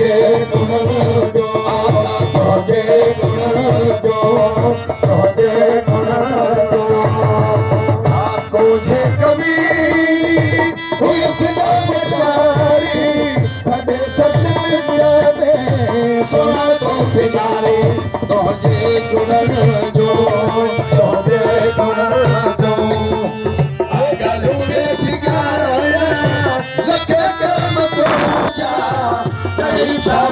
तुझे गुणन जो आका तुझे गुणन जो तुझे गुणन जो आको जे कमी हुई सदा बेचारी सदे सत्य जाते सोना तो सिंगारे तुझे गुणन जो तुझे गुणन जो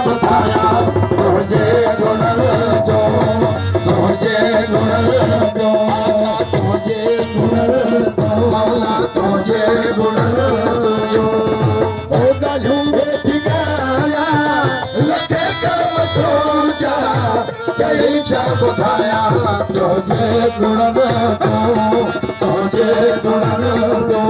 बताया तुझे गुणन जो तुझे गुणन जो आका तुझे गुणन जो मौला तुझे गुणन जो ओ गलू ठिकाया लखे कर्म तुझा जय चा बताया तुझे गुणन जो तुझे गुणन जो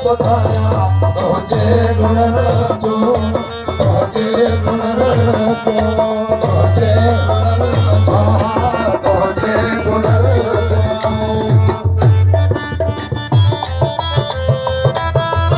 बताया तुझे गुणन जो तुझे गुणन जो तुझे गुणन जो तुझे गुणन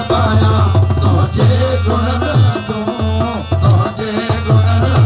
पाया तुझे गुणन जो तुझे गुणन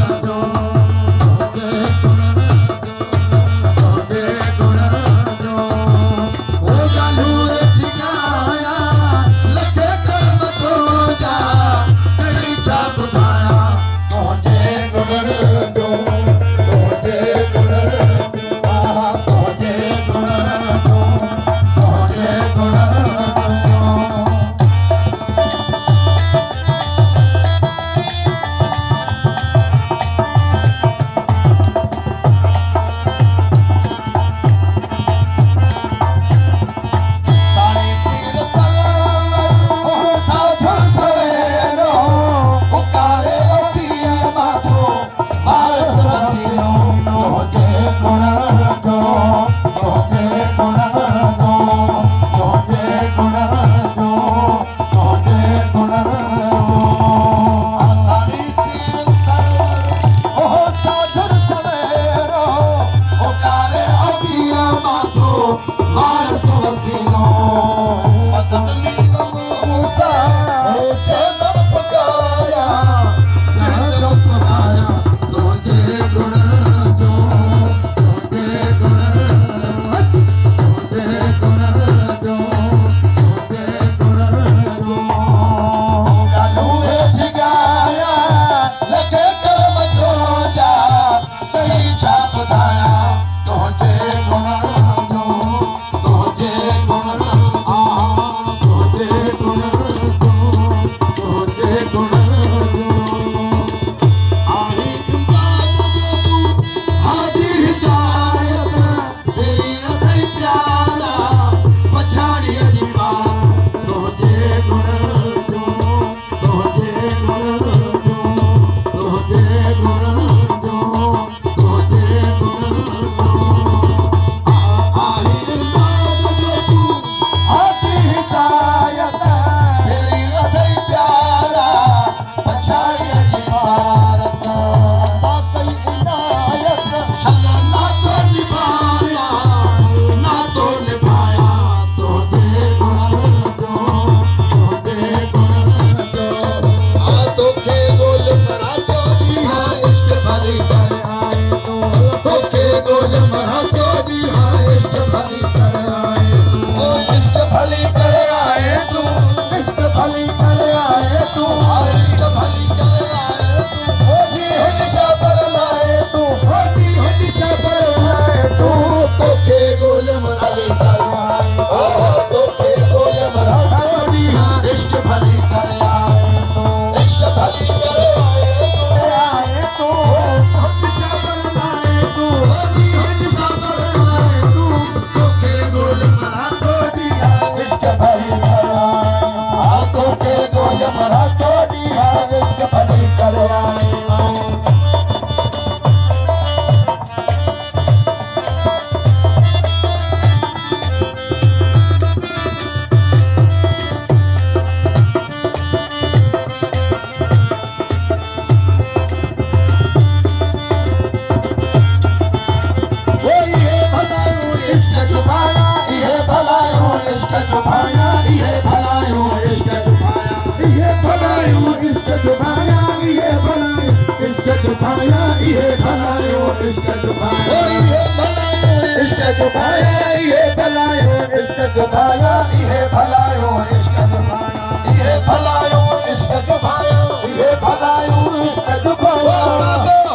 भलायो इश्क जुबाया ये भलायो इश्क जुबाया ये भलायो इश्क जुबाया ये भलायो इश्क जुबाया ये भलायो इश्क जुबाया ये भलायो इश्क जुबाया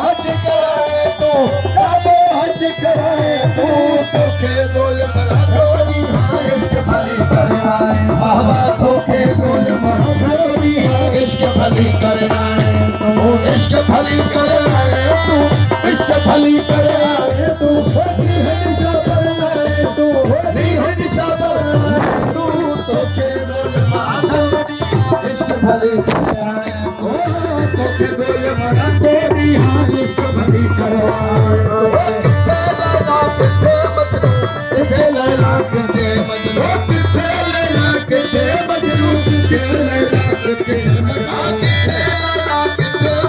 हज कराए तू काबो हज कराए तू तोखे गोल मरा दोनी हां इश्क भली करवाए बाबा तोखे गोल मरा दोनी हां इश्क भली करवाए इश्क भली करवाए तू इश्क भली करवाए तू होती हमेशा करवाए तू होती हमेशा करवाए तू तोखे गोल मरा दोनी इश्क भली करवाए तोखे गोल मरा दोनी हां इश्क भली करवाए किथे लैला किथे मजनू किथे लैला किथे मजनू किथे लैला किथे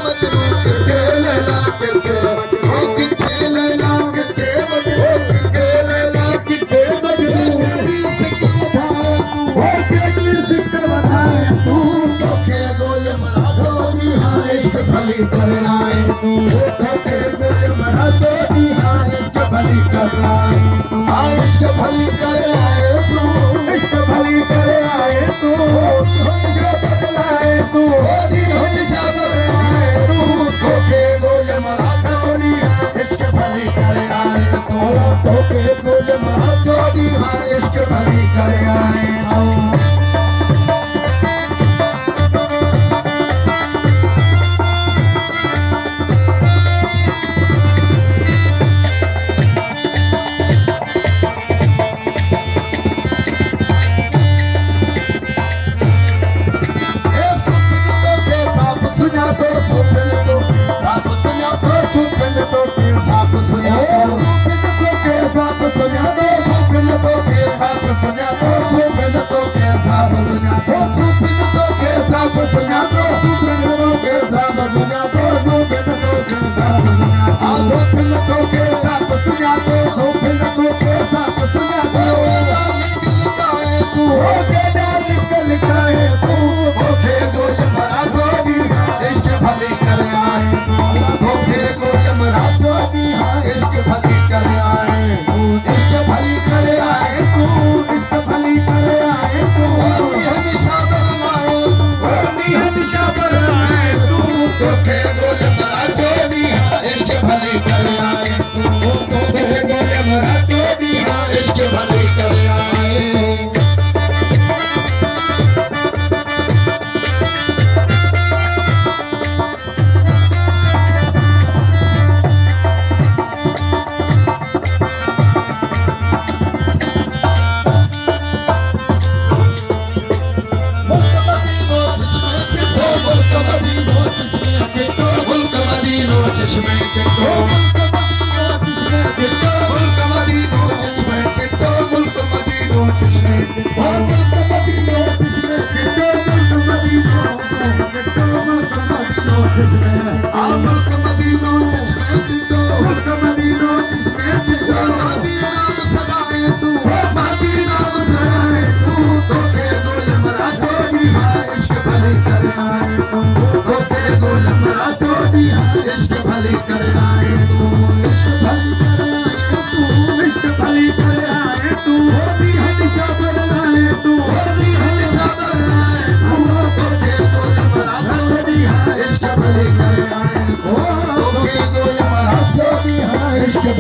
मजनू किथे लैला किथे मजनू किथे लैला किथे मजनू किथे लैला किथे मजनू किथे लैला किथे मजनू किथे लैला किथे मजनू तेरी सिक उठाए तू तेरी सिक उठाए तू तोखे गोल मरा दोनी हां इश्क भली करवाए तू तोखे गोल मरा दोनी हां इश्क भली करवाए हां इश्क भली करवाए तू इश्क भली करवाए तू हमेशा बदलाए तू होदी हमेशा बदलाए तू तोखे गोल मरा दोनी हां इश्क भली करवाए तू तोखे गोल मरा दोनी हां इश्क भली करवाए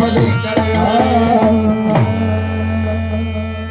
भली करे